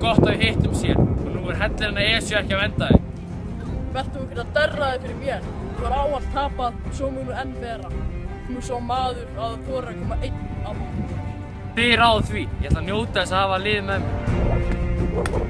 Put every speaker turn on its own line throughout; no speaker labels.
gott að við hittum sér og nú hellirinn að Esju ekki að venda þig.
Vertu ykkur að derra þig fyrir mér. Þú var ávallt tapað og svo mun þú enn vera. Þú er svo maður að það þorir að koma einn á mig.
Þið ráðu því. Ég ætla að njóta þess að hafa lið með mér.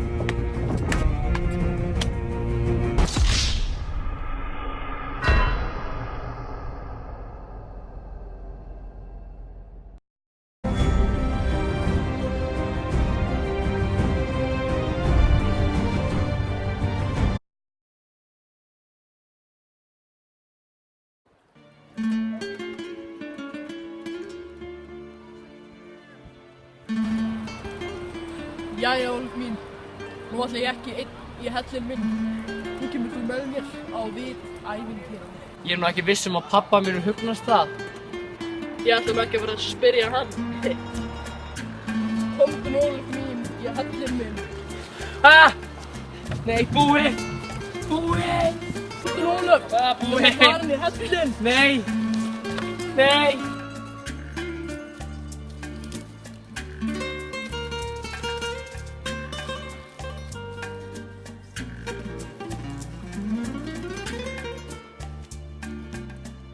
Jæja, Ólf mín. Nú ætla ég ekki einn í hellinn minn. Nú kemur þú með mér á vit ævintýranna.
Ég er nú ekki viss að pabba mér hugnast það.
Ég ætlum ekki að vera að spyrja hann. Komdu nú, Ólf mín, í hellinn minn.
Ah! Nei, búið! Búið!
Komdu nú, Ólf!
Búið!
Ég er farin í hellinn!
Nei! Nei!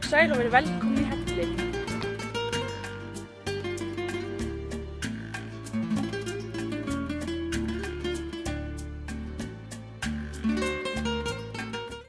Sæl og verið velkomin í hellinn.